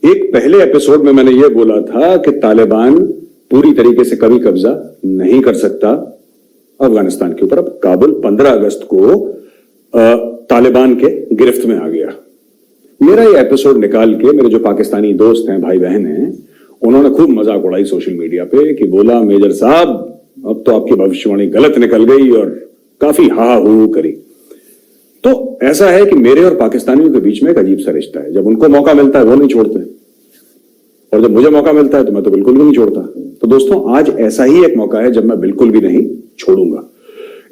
एक पहले एपिसोड में मैंने यह बोला था कि तालिबान पूरी तरीके से कभी कब्जा नहीं कर सकता अफगानिस्तान के ऊपर। अब काबुल 15 अगस्त को तालिबान के गिरफ्त में आ गया। मेरा ये एपिसोड निकाल के मेरे जो पाकिस्तानी दोस्त हैं, भाई बहन हैं, उन्होंने खूब मजाक उड़ाई सोशल मीडिया पे कि बोला मेजर साहब अब तो आपकी भविष्यवाणी गलत निकल गई और काफी हा हू करी। तो ऐसा है कि मेरे और पाकिस्तानियों के बीच में एक अजीब सा रिश्ता है। जब उनको मौका मिलता है वो नहीं छोड़ते, और जब मुझे मौका मिलता है तो मैं तो बिल्कुल भी नहीं छोड़ता। तो दोस्तों आज ऐसा ही एक मौका है जब मैं बिल्कुल भी नहीं छोड़ूंगा।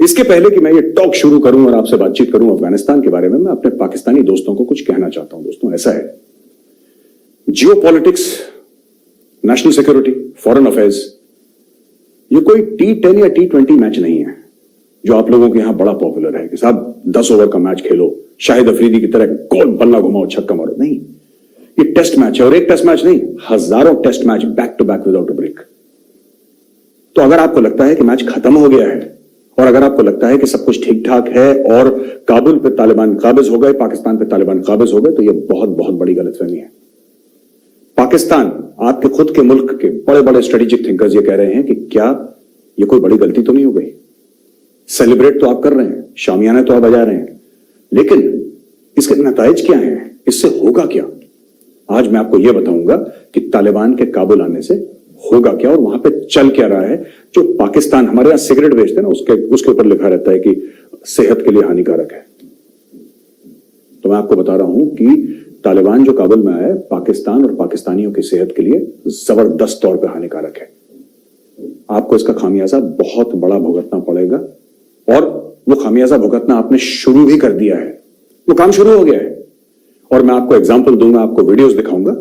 इसके पहले कि मैं ये टॉक शुरू करूं और आपसे बातचीत करूं अफगानिस्तान के बारे में, मैं अपने पाकिस्तानी दोस्तों को कुछ कहना चाहता हूं। दोस्तों ऐसा है, जियो politics, national security, foreign affairs, ये कोई T10 या T20 मैच नहीं है जो आप लोगों के यहां बड़ा पॉपुलर है कि साहब 10 ओवर का मैच खेलो, शाहिद अफरीदी की तरह गोल बल्ला घुमाओ, छक्का मारो। नहीं, ये टेस्ट मैच है, और एक टेस्ट मैच नहीं, हजारों test match back to back without a break. तो अगर आपको लगता है कि मैच खत्म हो गया है, और अगर आपको लगता है कि सब कुछ ठीक ठाक है और काबुल पे तालिबान काबिज हो गए, पाकिस्तान पे तालिबान काबिज हो गए, तो यह बहुत बहुत बड़ी गलतफहमी है। पाकिस्तान, आपके खुद के मुल्क के बड़े बड़े स्ट्रेटेजिक थिंकर्स ये कह रहे हैं कि क्या ये कोई बड़ी गलती तो नहीं हो गई। सेलिब्रेट तो आप कर रहे हैं, शामियाना तो आप बजा रहे हैं, लेकिन इसके नताइज क्या हैं, इससे होगा क्या? आज मैं आपको यह बताऊंगा कि तालिबान के काबुल आने से होगा क्या और वहां पे चल क्या रहा है। जो पाकिस्तान, हमारे यहां सिगरेट बेचते हैं ना, उसके ऊपर लिखा रहता है कि सेहत के लिए हानिकारक है। तो मैं आपको बता रहा हूं कि तालिबान जो काबुल में आया है, पाकिस्तान और पाकिस्तानियों की सेहत के लिए जबरदस्त तौर पर हानिकारक है। आपको इसका खामियाजा बहुत बड़ा भुगतना पड़ेगा, और वो खामियाजा भुगतना आपने शुरू भी कर दिया है, वो काम शुरू हो गया है। और मैं आपको एग्जाम्पल दूंगा, आपको वीडियोस दिखाऊंगा।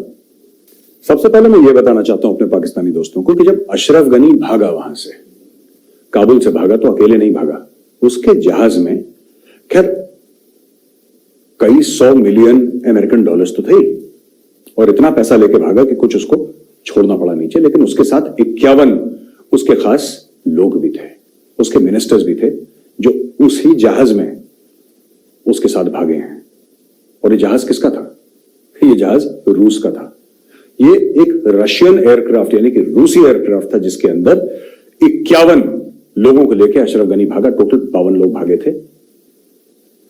सबसे पहले मैं ये बताना चाहता हूं अपने पाकिस्तानी दोस्तों को कि जब अशरफ गनी भागा वहां से, काबुल से भागा, तो अकेले नहीं भागा, उसके जहाज में खैर कई 100 मिलियन अमेरिकन डॉलर्स तो थे, और इतना पैसा लेके भागा कि कुछ उसको छोड़ना पड़ा नीचे। लेकिन उसके साथ 51 उसके खास लोग भी थे, उसके मिनिस्टर्स भी थे, जो उसी जहाज में उसके साथ भागे हैं। और ये जहाज किसका था? ये जहाज रूस का था। ये एक रशियन एयरक्राफ्ट यानी कि रूसी एयरक्राफ्ट था, जिसके अंदर 51 लोगों को लेकर अशरफ गनी भागा। टोटल 52 लोग भागे थे,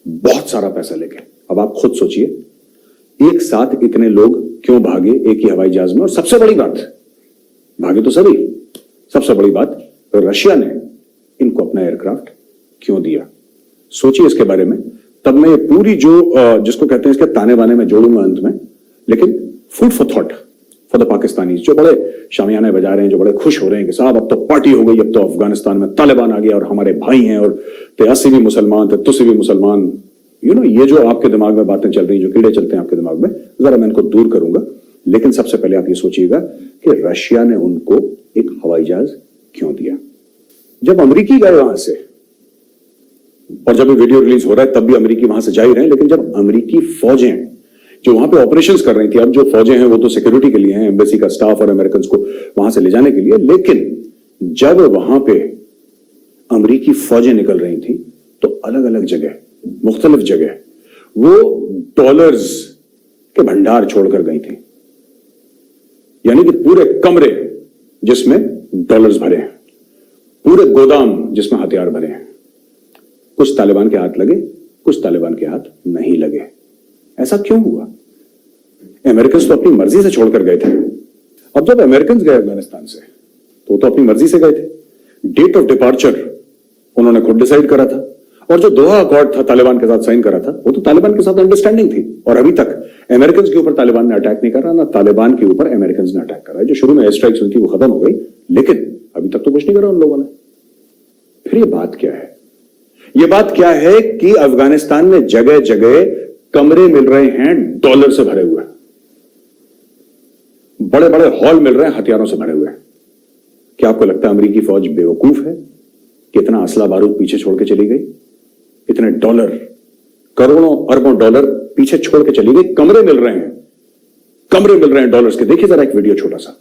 बहुत सारा पैसा लेके। अब आप खुद सोचिए, एक साथ इतने लोग क्यों भागे एक ही हवाई जहाज में? और सबसे बड़ी बात, भागे तो सभी, सबसे बड़ी बात, रशिया ने इनको अपना एयरक्राफ्ट क्यों दिया? सोचिए इसके बारे में। तब मैं ये पूरी जो जिसको कहते हैं इसके ताने बाने में जोड़ूंगा अंत में, लेकिन food for thought for the Pakistani जो बड़े शामियाने बजा रहे हैं, जो बड़े खुश हो रहे हैं कि साहब अब तो पार्टी हो गई, अब तो अफगानिस्तान में तालिबान आ गया और हमारे भाई हैं, और त्यासी भी मुसलमान थे, तुसी भी मुसलमान। ये जो आपके दिमाग में बातें चल रही, जो कीड़े चलते हैं आपके दिमाग में, जरा मैं इनको दूर करूंगा। लेकिन सबसे पहले आप ये सोचिएगा कि रशिया ने उनको एक हवाई जहाज क्यों दिया? जब अमेरिकी गए वहां से, और जब ये वीडियो रिलीज हो रहा है तब भी अमेरिकी वहां से जा ही रहे हैं, लेकिन जब अमेरिकी फौजें जो वहां पे ऑपरेशंस कर रही थी, अब जो फौजें हैं वो तो सिक्योरिटी के लिए हैं, एम्बेसी का स्टाफ और अमेरिकन को वहां से ले जाने के लिए, लेकिन जब वहां पे अमेरिकी फौजें निकल रही थी तो अलग अलग जगह, मुख्तलिफ जगह वो डॉलर्स के भंडार छोड़कर गई थी। यानी कि पूरे कमरे जिसमें डॉलर्स भरे हैं, पूरे गोदाम जिसमें हथियार भरे हैं। कुछ तालिबान के हाथ लगे, कुछ तालिबान के हाथ नहीं लगे। ऐसा क्यों हुआ? अमेरिकन तो अपनी मर्जी से छोड़कर गए थे। अब जब अमेरिकन गए अफगानिस्तान से तो अपनी मर्जी से गए थे। डेट ऑफ डिपार्चर उन्होंने खुद डिसाइड करा था, और जो दोहा अकॉर्ड था तालिबान के साथ साइन करा था, वो तो तालिबान के साथ अंडरस्टैंडिंग थी। और अभी तक अमेरिकन के ऊपर तालिबान ने अटैक नहीं करा, ना तालिबान के ऊपर अमेरिकन ने अटैक करा है। जो शुरू में एयर स्ट्राइक्स हुई थी वो खत्म हो गई, लेकिन अभी तक तो कुछ नहीं करा उन लोगों ने। फिर ये बात क्या है? ये बात क्या है कि अफगानिस्तान में जगह जगह कमरे मिल रहे हैं डॉलर से भरे हुए, बड़े बड़े हॉल मिल रहे हैं हथियारों से भरे हुए। क्या आपको लगता है अमेरिकी फौज बेवकूफ है? कितना असला बारूद पीछे छोड़ के चली गई, इतने डॉलर, करोड़ों अरबों डॉलर पीछे छोड़ के चली गई। कमरे मिल रहे हैं, कमरे मिल रहे हैं डॉलर्स के। देखिए जरा एक वीडियो छोटा सा।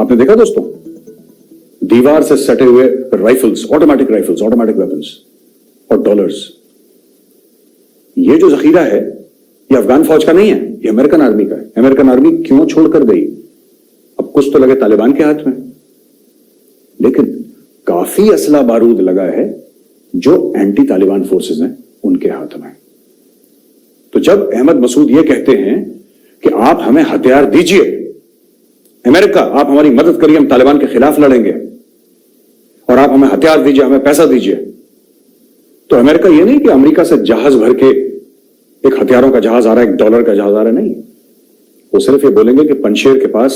आपने देखा दोस्तों, दीवार से सटे हुए राइफल्स, ऑटोमेटिक वेपन्स और डॉलर्स. ये जो जखीरा है ये अफगान फौज का नहीं है, ये अमेरिकन आर्मी का है. अमेरिकन आर्मी क्यों छोड़कर गई? अब कुछ तो लगे तालिबान के हाथ में, लेकिन काफी असला बारूद लगा है जो एंटी तालिबान फोर्सेस हैं उनके हाथ में. तो जब अहमद मसूद ये कहते हैं कि आप हमें हथियार दीजिए, अमेरिका आप हमारी मदद करिए, हम तालिबान के खिलाफ लड़ेंगे, और आप हमें हथियार दीजिए, हमें पैसा दीजिए, तो अमेरिका ये नहीं कि अमेरिका से जहाज भर के एक हथियारों का जहाज आ रहा है, एक डॉलर का जहाज आ रहा है, नहीं. वो सिर्फ ये बोलेंगे कि पंशेर के पास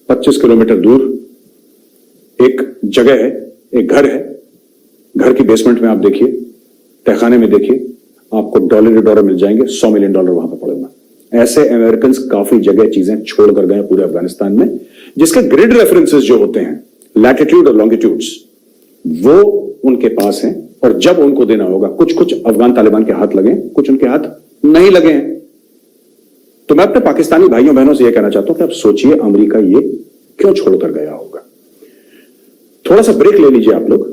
25 किलोमीटर दूर एक जगह है, एक घर है, घर की बेसमेंट में आप देखिए, तहखाने में देखिए, आपको डॉलर मिल जाएंगे, $100 मिलियन वहां पर पड़ेगा. ऐसे अमेरिकन काफी जगह चीजें छोड़कर गए पूरे अफगानिस्तान में, जिसके ग्रिड रेफरेंसेस जो होते हैं, लैटिट्यूड और लॉन्गिट्यूड्स, वो उनके पास हैं, और जब उनको देना होगा, कुछ अफगान तालिबान के हाथ लगे, कुछ उनके हाथ नहीं लगे हैं. तो मैं अपने पाकिस्तानी भाइयों बहनों से यह कहना चाहता हूं कि आप सोचिए अमेरिका ये क्यों छोड़कर गया होगा. थोड़ा सा ब्रेक ले लीजिए आप लोग,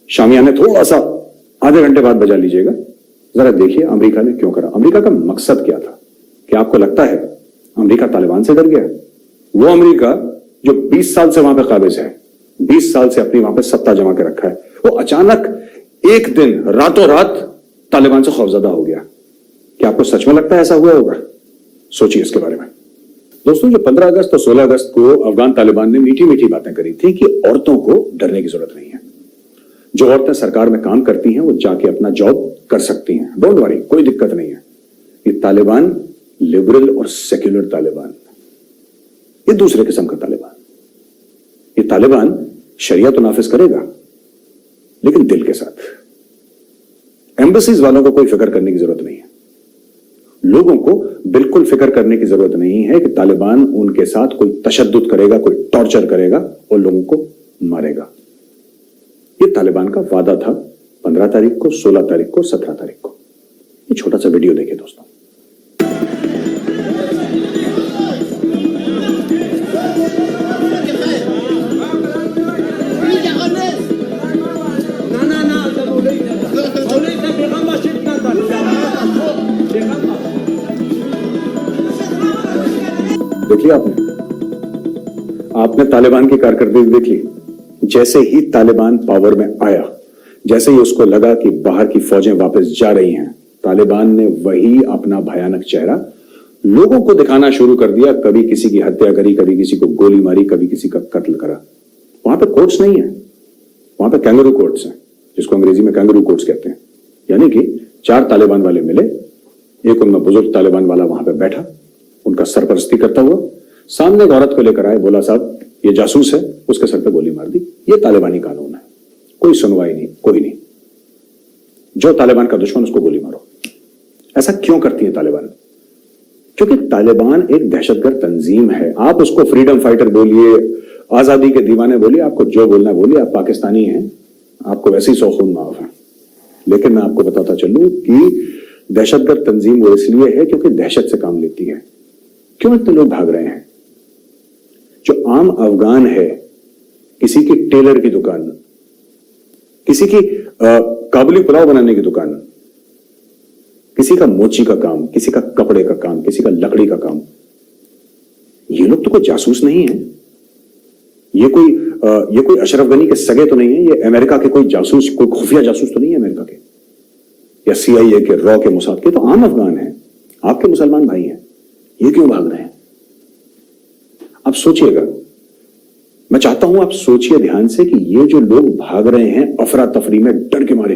शामियाने थोड़ा सा आधे घंटे बाद बजा लीजिएगा, जरा देखिए अमेरिका ने क्यों करा. अमेरिका का मकसद क्या था? क्या आपको लगता है अमेरिका तालिबान से डर गया? वो अमेरिका जो 20 साल से वहां पर काबिज है, 20 साल से अपनी वहां पर सत्ता जमा के रखा है, वो अचानक एक दिन रातों रात तालिबान से खौफजदा हो गया. क्या आपको सच में लगता है ऐसा हुआ होगा? सोचिए इसके बारे में. दोस्तों, जो 15 अगस्त और 16 अगस्त को अफगान तालिबान ने मीठी मीठी बातें करी थी कि औरतों को डरने की जरूरत नहीं है, जो औरतें सरकार में काम करती हैं वो जाके अपना जॉब कर सकती हैं, डोंट वरी, कोई दिक्कत नहीं है. ये तालिबान लिबरल और सेक्युलर तालिबान, ये दूसरे किस्म का तालिबान. ये तालिबान शरिया तो नाफिज करेगा, लेकिन दिल के साथ. एम्बेसीज वालों को कोई फिक्र करने की जरूरत नहीं है, लोगों को बिल्कुल फिक्र करने की जरूरत नहीं है कि तालिबान उनके साथ कोई तशद्दुद करेगा, कोई टॉर्चर करेगा और लोगों को मारेगा. ये तालिबान का वादा था 15 तारीख को, 16 तारीख को, 17 तारीख को. ये छोटा सा वीडियो देखिए दोस्तों. देखिए आपने तालिबान की कारकर्दगी देख ली. जैसे ही तालिबान पावर में आया, जैसे ही उसको लगा कि बाहर की फौजें वापस जा रही हैं, तालिबान ने वही अपना भयानक चेहरा लोगों को दिखाना शुरू कर दिया. कभी किसी की हत्या करी, कभी किसी को गोली मारी, कभी किसी का कत्ल करा. वहां पे कोर्ट्स नहीं है, वहां पे कैंगरू कोर्ट्स हैं, जिसको अंग्रेजी में कैंगरू कोर्ट्स कहते हैं. यानी कि 4 तालिबान वाले मिले, एक उनमें बुजुर्ग तालिबान वाला वहां पे बैठा, उनका सरपरस्ती करता हुआ सामने एक औरत को लेकर आए, बोला साहब ये जासूस है, उसके सर पे गोली मार दी. ये तालिबानी कानून है, कोई सुनवाई नहीं, कोई नहीं. जो तालिबान का दुश्मन उसको गोली मारो. ऐसा क्यों करती है तालिबान? क्योंकि तालिबान एक दहशतगर्द तंजीम है. आप उसको फ्रीडम फाइटर बोलिए, आजादी के दीवाने बोलिए, आपको जो बोलना बोलिए, आप पाकिस्तानी हैं, आपको वैसे ही 100 खून माफ है. लेकिन मैं आपको बताता चलूं कि दहशतगर्द तंजीम वो इसलिए है क्योंकि दहशत से काम लेती है. क्यों इतने लोग भाग रहे हैं? जो आम अफगान है, किसी की टेलर की दुकान, किसी की काबुली पुलाव बनाने की दुकान, किसी का मोची का काम, किसी का कपड़े का काम, किसी का लकड़ी का काम, ये लोग तो कोई जासूस नहीं है. ये कोई अशरफ गनी के सगे तो नहीं है. ये अमेरिका के कोई जासूस, कोई खुफिया जासूस तो नहीं है अमेरिका के, या CIA के, रॉ के, मोसाद के. तो आम अफगान है, आपके मुसलमान भाई हैं. ये क्यों भाग रहे हैं? आप सोचिएगा. मैं चाहता हूं आप सोचिए ध्यान से कि ये जो लोग भाग रहे हैं अफरा तफरी में, डर के मारे,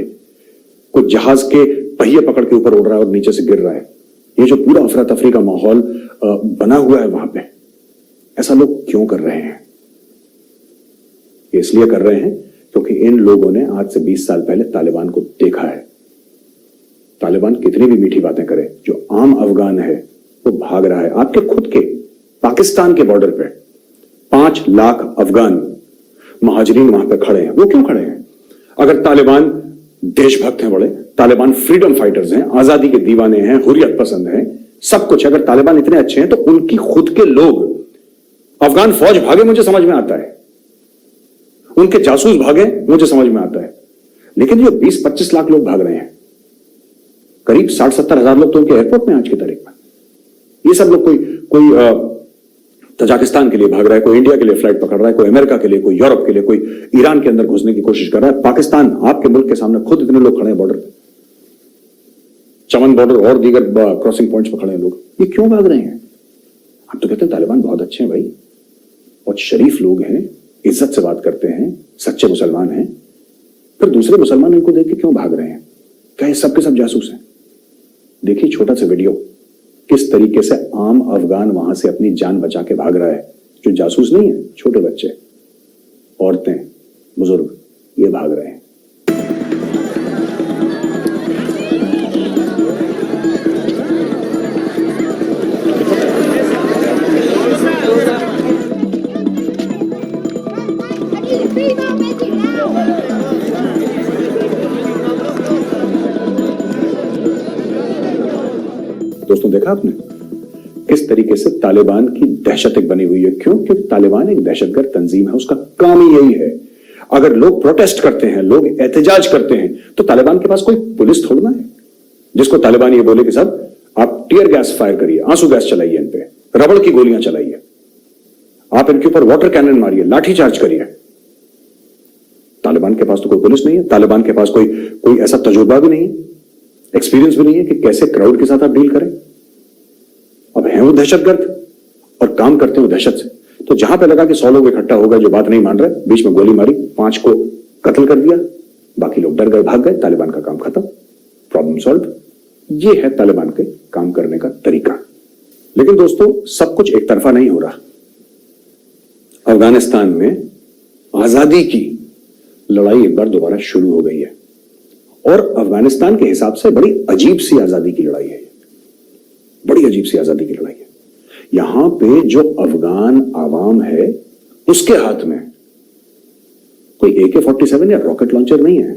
कोई जहाज के पहिए पकड़ के ऊपर उड़ रहा है और नीचे से गिर रहा है, ये जो पूरा अफरा तफरी का माहौल बना हुआ है वहां पे, ऐसा लोग क्यों कर रहे हैं? इसलिए कर रहे हैं क्योंकि इन लोगों ने आज से 20 साल पहले तालिबान को देखा है. तालिबान कितनी भी मीठी बातें करे, जो आम अफगान है वो भाग रहा है. आपके खुद के पाकिस्तान के बॉर्डर पे 5 लाख अफगान महाजरीन वहां पर खड़े हैं। वो क्यों खड़े हैं? अगर तालिबान देशभक्त हैं, बड़े तालिबान फ्रीडम फाइटर्स हैं, आजादी के दीवाने हैं, हुर्रियत पसंद हैं, सब कुछ, अगर तालिबान इतने अच्छे हैं तो उनकी खुद के लोग अफगान फौज भागे, मुझे समझ में आता है, उनके जासूस भागे, मुझे समझ में आता है। लेकिन जो 20-25 लाख लोग भाग रहे हैं, करीब 60-70 हजार लोग तो उनके एयरपोर्ट में आज की तारीख में, ये सब लोग कोई तजाकिस्तान के लिए भाग रहा है, कोई इंडिया के लिए फ्लाइट पकड़ रहा है, कोई अमेरिका के लिए, कोई यूरोप के लिए, कोई ईरान के अंदर घुसने की कोशिश कर रहा है। पाकिस्तान, आपके मुल्क के सामने खुद इतने लोग खड़े हैं बॉर्डर पे, चमन बॉर्डर और दीगर क्रॉसिंग पॉइंट्स पर खड़े हैं लोग। ये क्यों भाग रहे हैं? आप तो कहते हैं तालिबान बहुत अच्छे हैं भाई, बहुत शरीफ लोग हैं, इज्जत से बात करते हैं, सच्चे मुसलमान हैं, फिर दूसरे मुसलमान इनको देख के क्यों भाग रहे हैं? क्या ये सब के सब जासूस हैं? देखिए छोटा सा वीडियो, किस तरीके से आम अफगान वहां से अपनी जान बचा के भाग रहा है। जो जासूस नहीं है, छोटे बच्चे, औरतें, बुजुर्ग, ये भाग रहे हैं। दोस्तों देखा आपने किस तरीके से तालिबान की दहशत एक बनी हुई है? क्यों? क्योंकि तालिबान एक दहशतगर्द तंजीम है, उसका काम ही यही है। अगर लोग प्रोटेस्ट करते हैं, लोग एहतजाज करते हैं, तो तालिबान के पास कोई पुलिस थोड़ा है जिसको तालिबान ये बोले कि साहब आप टीयर गैस फायर करिए, आंसू गैस चलाइए, इन पे रबड़ की गोलियां चलाइए, आप इनके ऊपर वाटर कैनन मारिए, लाठी चार्ज करिए। तालिबान के पास तो कोई पुलिस नहीं है, तालिबान के पास कोई ऐसा तजुर्बा भी नहीं है, एक्सपीरियंस भी नहीं है कि कैसे क्राउड के साथ आप डील करें। अब हैं वो दहशतगर्द और काम करते हैं वो दहशत से। तो जहां पे लगा कि 100 लोग इकट्ठा हो गए जो बात नहीं मान रहे, बीच में गोली मारी, 5 को कत्ल कर दिया, बाकी लोग डर गए, भाग गए, तालिबान का काम खत्म, प्रॉब्लम सॉल्व। ये है तालिबान के काम करने का तरीका। लेकिन दोस्तों सब कुछ एक तरफा नहीं हो रहा। अफगानिस्तान में आजादी की लड़ाई एक बार दोबारा शुरू हो गई है और अफगानिस्तान के हिसाब से बड़ी अजीब सी आजादी की लड़ाई है, बड़ी अजीब सी आजादी की लड़ाई है। यहां पे जो अफगान आवाम है उसके हाथ में कोई AK-47 या रॉकेट लॉन्चर नहीं है,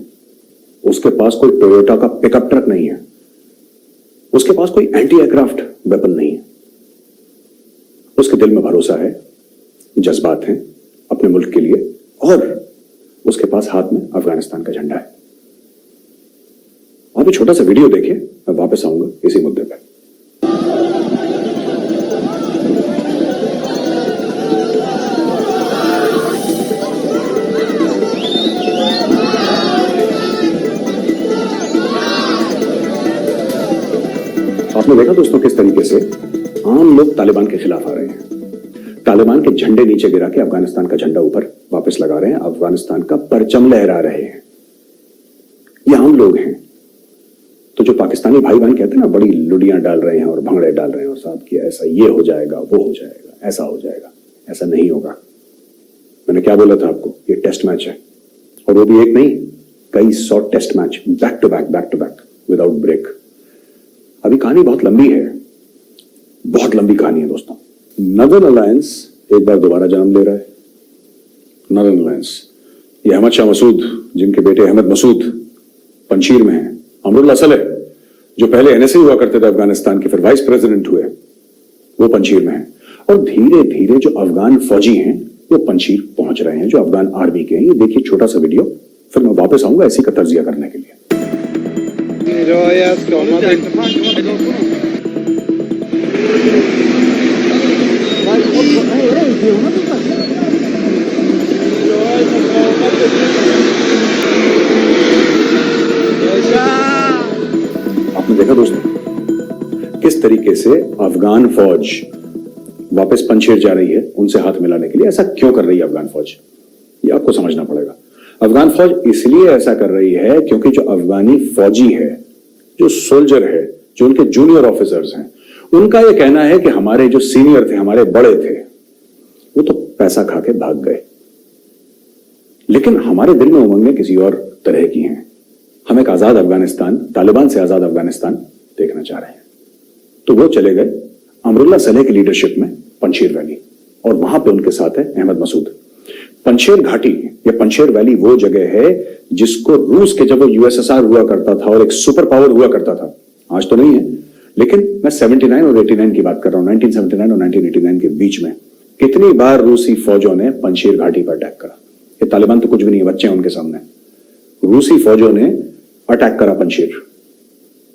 उसके पास कोई टोयोटा का पिकअप ट्रक नहीं है, उसके पास कोई एंटी एयरक्राफ्ट वेपन नहीं है। उसके दिल में भरोसा है, जज्बात हैं अपने मुल्क के लिए, और उसके पास हाथ में अफगानिस्तान का झंडा है। आप ये छोटा सा वीडियो देखिए, मैं वापस आऊंगा इसी मुद्दे पर। आपने देखा दोस्तों किस तरीके से आम लोग तालिबान के खिलाफ आ रहे हैं, तालिबान के झंडे नीचे गिरा के अफगानिस्तान का झंडा ऊपर वापस लगा रहे हैं, अफगानिस्तान का परचम लहरा रहे हैं। ये आम लोग हैं। तो जो पाकिस्तानी भाई बहन कहते हैं ना, बड़ी लुडियां डाल रहे हैं और भंगड़े डाल रहे हैं और साहब कि ऐसा ये हो जाएगा, वो हो जाएगा, ऐसा हो जाएगा, ऐसा नहीं होगा। मैंने क्या बोला था आपको? ये टेस्ट मैच है, और वो भी एक नहीं, कई 100 test match back to back without break. अभी कहानी बहुत लंबी है, बहुत लंबी कहानी है दोस्तों। नॉर्दर्न अलायंस एक बार दोबारा जन्म ले रहा है। नॉर्दर्न अलायंस, ये अहमद शाह मसूद, जिनके बेटे अहमद मसूद पंशीर में हैं, अमरुल्लाह सलेह जो पहले NSA हुआ करते थे अफगानिस्तान के, फिर वाइस प्रेसिडेंट हुए, वो पंशीर में हैं। और धीरे धीरे जो अफगान फौजी हैं वो पंशीर पहुंच रहे हैं, जो अफगान आर्मी के हैं। ये देखिए छोटा सा वीडियो, फिर मैं वापस आऊंगा इसी का तर्जिया करने के लिए। आपने देखा दोस्तों किस तरीके से अफगान फौज वापस पंशीर जा रही है उनसे हाथ मिलाने के लिए। ऐसा क्यों कर रही है अफगान फौज, ये आपको समझना पड़ेगा। अफगान फौज इसलिए ऐसा कर रही है क्योंकि जो अफगानी फौजी है, जो सोल्जर है, जो उनके जूनियर ऑफिसर्स हैं, उनका यह कहना है कि हमारे जो सीनियर थे, हमारे बड़े थे, वो तो पैसा खा के भाग गए, लेकिन हमारे दिल में उमंगें किसी और तरह की हैं। हम एक आजाद अफगानिस्तान, तालिबान से आजाद अफगानिस्तान देखना चाह रहे हैं। तो वो चले गए अमरुल्लाह सलेह की लीडरशिप में पंशीर वैली, और वहां पे उनके साथ है अहमद मसूद। पंशेर घाटी या पंशेर वैली वो जगह है जिसको रूस के, जब वो यूएसएसआर हुआ करता था और एक सुपर पावर हुआ करता था, आज तो नहीं है, लेकिन मैं 79 और 89 की बात कर रहा हूं, 1979 और 1989 के बीच में कितनी बार रूसी फौजों ने पंशेर घाटी पर अटैक करा। ये तालिबान तो कुछ भी नहीं है, बच्चे हैं उनके सामने। रूसी फौजों ने अटैक करा पंशेर,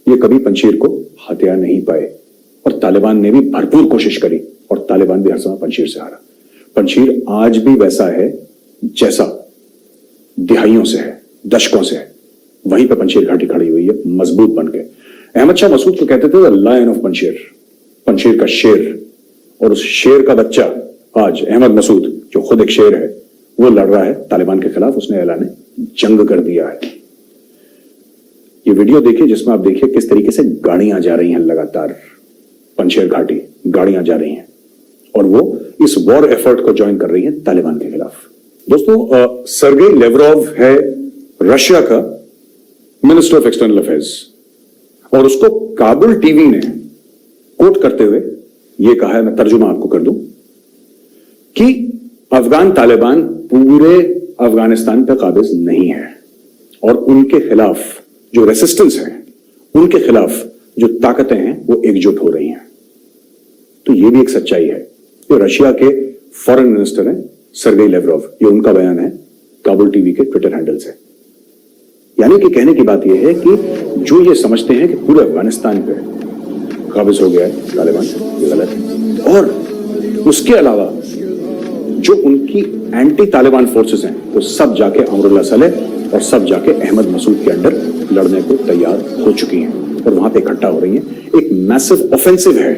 ये कभी पंशेर को हथिया नहीं पाए और तालिबान ने भी भरपूर कोशिश करी और तालिबान भी हर समय पंशेर से हारा। पंशेर आज भी वैसा है जैसा दिहाइयों से है, दशकों से है, वहीं पर पंशेर घाटी खड़ी हुई है मजबूत बन के। अहमद शाह मसूद को कहते थे लायन ऑफ पंशेर, पंशेर का शेर, और उस शेर का बच्चा आज अहमद मसूद जो खुद एक शेर है, वो लड़ रहा है तालिबान के खिलाफ। उसने ऐलान जंग कर दिया है। ये वीडियो देखिए जिसमें आप देखिए किस तरीके से गाड़ियां जा रही हैं, लगातार पंशेर घाटी गाड़ियां जा रही हैं और वो इस वॉर एफर्ट को ज्वाइन कर रही है तालिबान के खिलाफ। दोस्तों, सर्गेई लेवरोव है रशिया का मिनिस्टर ऑफ एक्सटर्नल अफेयर्स और उसको काबुल टीवी ने कोट करते हुए यह कहा है, मैं तर्जुमा आपको कर दूं, कि अफगान तालिबान पूरे अफगानिस्तान पर काबिज नहीं है और उनके खिलाफ जो रेसिस्टेंस है, उनके खिलाफ जो ताकतें हैं वो एकजुट हो रही हैं। तो ये भी एक सच्चाई है। ये रशिया के फॉरेन मिनिस्टर हैं सर्गेई लेवरोव, ये उनका बयान है काबुल टीवी के ट्विटर हैंडल से। यानी कि कहने की बात यह है कि जो ये समझते हैं कि पूरे अफगानिस्तान पे काबिज हो गया है तालिबान, ये गलत है। और उसके अलावा जो उनकी एंटी तालिबान फोर्सेस हैं वो सब जाके अमरुल्लाह सलेह और सब जाके अहमद मसूद के अंडर लड़ने को तैयार हो चुकी हैं और वहां पे इकट्ठा हो रही हैं। एक मैसिव ऑफेंसिव है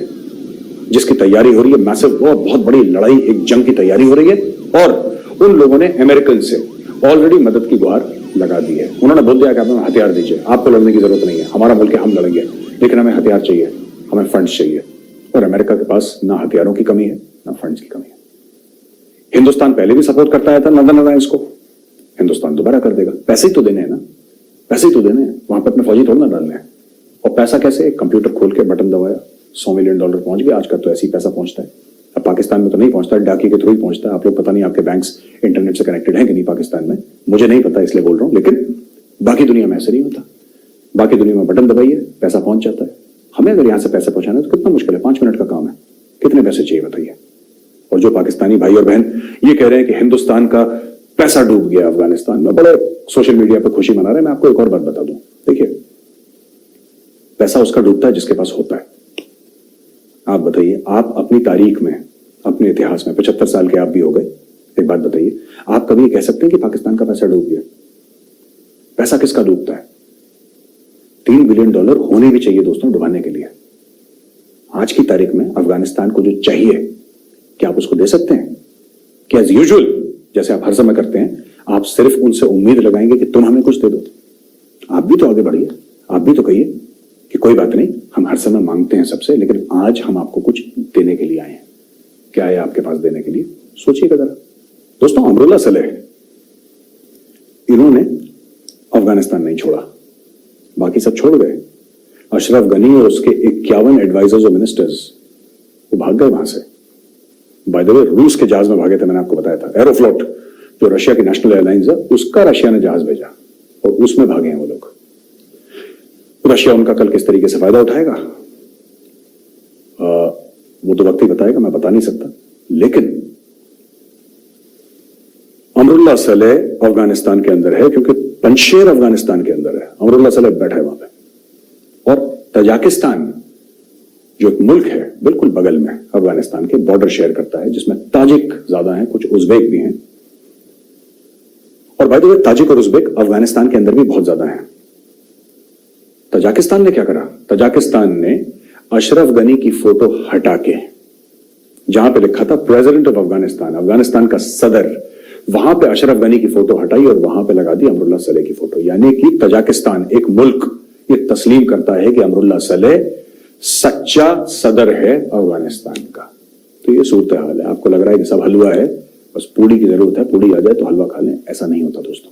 जिसकी तैयारी हो रही है, मैसिव बहुत बड़ी लड़ाई, एक जंग की तैयारी हो रही है और उन लोगों ने अमेरिकन से ऑलरेडी मदद की गुहार लगा दी है। उन्होंने बोल दिया कि हमें हथियार दीजिए, आपको लड़ने की जरूरत नहीं है, हमारा मुल्क है, हम लड़ेंगे, लेकिन हमें हथियार चाहिए, हमें फंड्स चाहिए। और अमेरिका के पास ना हथियारों की कमी है ना फंड्स की कमी है। हिंदुस्तान पहले भी सपोर्ट करता था नॉर्दर्न अलायंस को, हिंदुस्तान दोबारा कर देगा। पैसे ही तो देने हैं ना, पैसे ही तो देने हैं, वहां पर अपने फौजी थोड़ा ना डालने हैं। और पैसा कैसे? कंप्यूटर खोल के बटन दबाया, $100 मिलियन पहुंच गया। आजकल तो ऐसे ही पैसा पहुंचता है। अब पाकिस्तान में तो नहीं पहुंचता, डाकिए के थ्रू ही पहुंचता है। आप लोग पता नहीं आपके बैंक्स इंटरनेट से कनेक्टेड है कि नहीं पाकिस्तान में, मुझे नहीं पता इसलिए बोल रहा हूं, लेकिन बाकी दुनिया में ऐसे नहीं होता। बाकी दुनिया में बटन दबाइए, पैसा पहुंच जाता है। हमें अगर यहां से पैसा पहुंचाना है तो कितना मुश्किल है, 5 मिनट का काम है। कितने पैसे चाहिए बताइए? और जो पाकिस्तानी भाई और बहन ये कह रहे हैं कि हिंदुस्तान का पैसा डूब गया अफगानिस्तान में, बड़े सोशल मीडिया पर खुशी मना रहे हैं। मैं आपको एक और बात बता दूं, देखिए, पैसा उसका डूबता है जिसके पास होता है। आप बताइए, आप अपनी तारीख में, अपने इतिहास में 75 साल के आप भी हो गए, एक बात बताइए, आप कभी कह सकते हैं कि पाकिस्तान का पैसा डूब गया? पैसा किसका डूबता है? $3 बिलियन होने भी चाहिए दोस्तों डुबाने के लिए। आज की तारीख में अफगानिस्तान को जो चाहिए, क्या आप उसको दे सकते हैं? क्या एज यूजुअल, जैसे आप हर समय करते हैं, आप सिर्फ उनसे उम्मीद लगाएंगे कि तुम हमें कुछ दे दो? आप भी तो आगे बढ़िए, आप भी तो कहिए कि कोई बात नहीं, हम हर समय मांगते हैं सबसे, लेकिन आज हम आपको कुछ देने के लिए आए हैं। क्या है आपके पास देने के लिए? सोचिएगा जरा। दोस्तों, अमरुल्लाह सलेह, इन्होंने अफगानिस्तान नहीं छोड़ा, बाकी सब छोड़ गए। अशरफ गनी और उसके 51 एडवाइजर्स और मिनिस्टर्स वो भाग गए वहां से। बाय द वे, रूस के जहाज में भागे थे, मैंने आपको बताया था। एरोफ्लोट जो रशिया की नेशनल एयरलाइंस है, उसका रशिया ने जहाज भेजा और उसमें भागे हैं वो लोग। रशिया उनका कल किस तरीके से फायदा उठाएगा वो तो वक्त ही बताएगा, मैं बता नहीं सकता। लेकिन अमरुल्लाह सलेह अफगानिस्तान के अंदर है, क्योंकि पंशेर अफगानिस्तान के अंदर है। अमरुल्लाह सलेह बैठा है वहां पे। और तजाकिस्तान जो एक मुल्क है बिल्कुल बगल में अफगानिस्तान के, बॉर्डर शेयर करता है, जिसमें ताजिक ज्यादा हैं, कुछ उज्बेक भी हैं। और बाय द वे, ताजिक और उज्बेक अफगानिस्तान के अंदर भी बहुत ज्यादा हैं। तजाकिस्तान ने क्या करा? तजाकिस्तान ने अशरफ गनी की फोटो हटा के, जहां पे लिखा था प्रेसिडेंट ऑफ अफगानिस्तान, अफगानिस्तान का सदर, वहां पे अशरफ गनी की फोटो हटाई और वहां पे लगा दी अमरुल्लाह सलेह की फोटो। यानी कि तजाकिस्तान, एक मुल्क, ये तस्लीम करता है कि अमरुल्लाह सलेह सच्चा सदर है अफगानिस्तान का। तो ये सूरत हाल है। आपको लग रहा है कि सब हलवा है, बस पूड़ी की जरूरत है, पूड़ी आ जाए तो हलवा खा लें, ऐसा नहीं होता दोस्तों।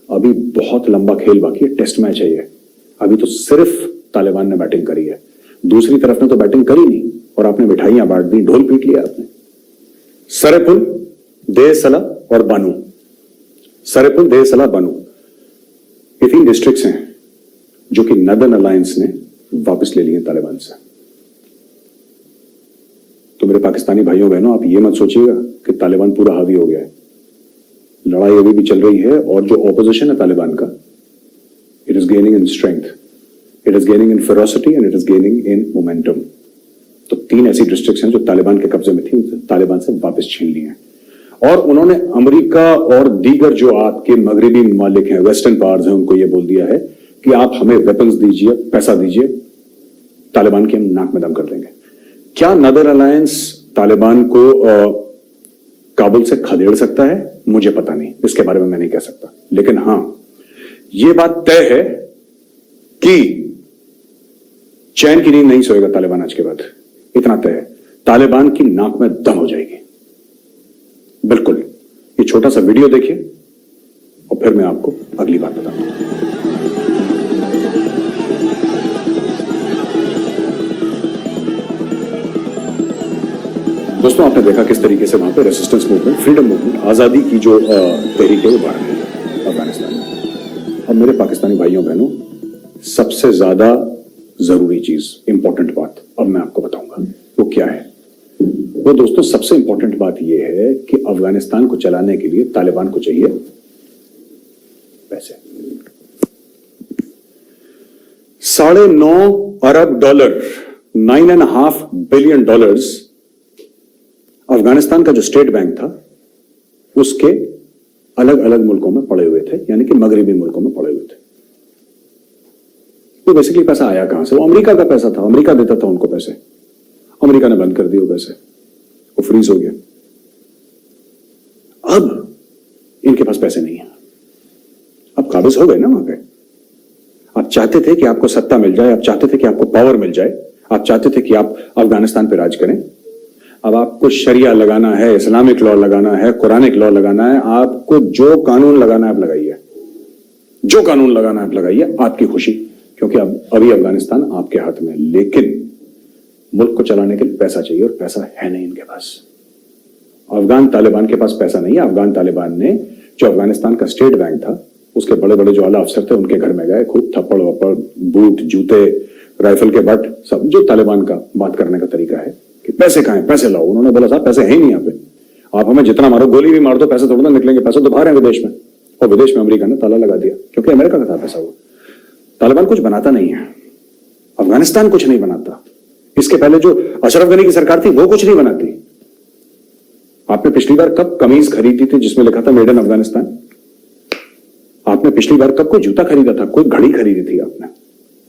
अभी बहुत लंबा खेल बाकी है, टेस्ट मैच है ये। अभी तो सिर्फ तालिबान ने बैटिंग करी है, दूसरी तरफ ने तो बैटिंग करी नहीं और आपने मिठाइयां बांट दी, ढोल पीट लिया आपने। सरेपुल, देहसला और बानू। सरेपुल, देहसला, बानू, ये 3 डिस्ट्रिक्ट्स हैं जो कि नदर्न अलायंस ने वापस ले लिए तालिबान से। तो मेरे पाकिस्तानी भाइयों बहनों, आप ये मत सोचिएगा कि तालिबान पूरा हावी हो गया है। लड़ाई अभी भी चल रही है और जो ऑपोजिशन है तालिबान का, it is gaining in strength, it is gaining in ferocity and it is gaining in momentum. तो 3 ऐसी डिस्ट्रिक्ट्स हैं जो तालिबान के कब्जे में थी, तालिबान से वापस छीन ली हैं। और उन्होंने अमेरिका और दीगर जो आपके मगरबी ममालिक हैं, वेस्टर्न पावर्स हैं, उनको ये बोल दिया है कि आप हमें वेपन्स दीजिए, पैसा दीजिए, तालिबान की हम नाक में दम कर देंगे। क्या नदर अलायंस तालिबान को काबुल से खदेड़ सकता है? मुझे पता नहीं, इसके बारे में मैं नहीं कह सकता। लेकिन हां, यह बात तय है कि चैन की नींद नहीं सोएगा तालिबान आज के बाद। इतना तय है, तालिबान की नाक में दम हो जाएगी, बिल्कुल। ये छोटा सा वीडियो देखिए और फिर मैं आपको अगली बात बताऊंगा। दोस्तों, आपने देखा किस तरीके से वहां पे रेसिस्टेंस मूवमेंट, फ्रीडम मूवमेंट, आजादी की जो तहरीक है वो बढ़ रही है अफगानिस्तान में। अब मेरे पाकिस्तानी भाइयों बहनों, सबसे ज्यादा जरूरी चीज, इंपॉर्टेंट बात अब मैं आपको बताऊंगा वो क्या है। वो दोस्तों, सबसे इंपॉर्टेंट बात यह है कि अफगानिस्तान को चलाने के लिए तालिबान को चाहिए पैसे। $9.5 अरब, $9.5 बिलियन अफगानिस्तान का जो स्टेट बैंक था उसके अलग अलग मुल्कों में पड़े हुए थे, यानी कि मगरबी मुल्कों में पड़े हुए थे। तो बेसिकली पैसा आया कहां से? वो अमेरिका का पैसा था, अमेरिका देता था उनको पैसे। अमेरिका ने बंद कर दिए वो पैसे, वो फ्रीज हो गया। अब इनके पास पैसे नहीं है, अब काबिज हो गए ना वहां पे। आप चाहते थे कि आपको सत्ता मिल जाए, आप चाहते थे कि आपको पावर मिल जाए, आप चाहते थे कि आप अफगानिस्तान पे राज करें। अब आपको शरिया लगाना है, इस्लामिक लॉ लगाना है, कुरानिक लॉ लगाना है, आपको जो कानून लगाना है आप लगाइए, जो कानून लगाना है आप लगाइए, आपकी खुशी, क्योंकि अब अभी अफगानिस्तान आपके हाथ में। लेकिन मुल्क को चलाने के लिए पैसा चाहिए और पैसा है नहीं इनके पास। अफगान तालिबान के पास पैसा नहीं है। अफगान तालिबान ने जो अफगानिस्तान का स्टेट बैंक था, उसके बड़े बड़े जो आला अफसर थे उनके घर में गए, खूब थप्पड़ वप्पड़, बूट, जूते, राइफल के बट, सब जो तालिबान का बात करने का तरीका है कि पैसे कहां हैं, पैसे लाओ। उन्होंने बोला साहब पैसे है ही नहीं यहाँ पे, आप हमें जितना मारो, गोली भी मार दो, पैसे थोड़ा ना निकलेंगे, पैसे तो बाहर है विदेश में। और विदेश में अमेरिका ने ताला लगा दिया, क्योंकि अमेरिका का था पैसा। वो तालिबान कुछ बनाता नहीं है, अफगानिस्तान कुछ नहीं बनाता। इसके पहले जो अशरफ गनी की सरकार थी वो कुछ नहीं बनाती। आपने पिछली बार कब कमीज खरीदी थी जिसमें लिखा था मेड इन अफगानिस्तान? आपने पिछली बार कब कोई जूता खरीदा था, कोई घड़ी खरीदी थी आपने,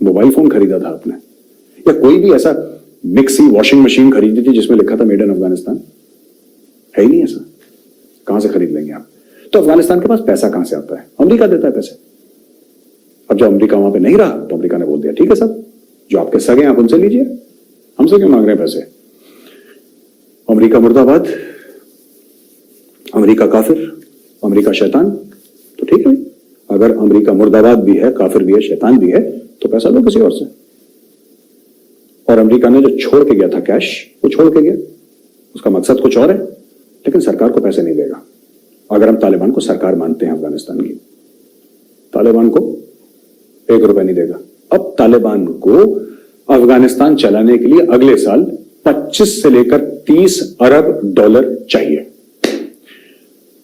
मोबाइल फोन खरीदा था आपने, या कोई भी ऐसा मिक्सी वॉशिंग मशीन खरीदी थी जिसमें लिखा था मेड इन अफगानिस्तान? है ही नहीं ऐसा। कहां से खरीद लेंगे आप? तो अफगानिस्तान के पास पैसा कहां से आता है? अमेरिका देता है पैसे। अब जब अमेरिका वहां पे नहीं रहा तो अमेरिका ने बोल दिया ठीक है साहब, जो आपके सगे आप उनसे लीजिए, हमसे क्यों मांग रहे हैं पैसे? अमेरिका मुर्दाबाद, अमेरिका काफिर, अमेरिका शैतान। तो ठीक है, अगर अमेरिका मुर्दाबाद भी है, काफिर भी है, शैतान भी है, तो पैसा लो किसी और से। और अमेरिका ने जो छोड़ के गया था कैश, वो छोड़ के गया, उसका मकसद कुछ और है, लेकिन सरकार को पैसे नहीं देगा। अगर हम तालिबान को सरकार मानते हैं अफगानिस्तान की, तालिबान को ₹1 नहीं देगा। अब तालिबान को अफगानिस्तान चलाने के लिए अगले साल 25 से लेकर $30 अरब चाहिए।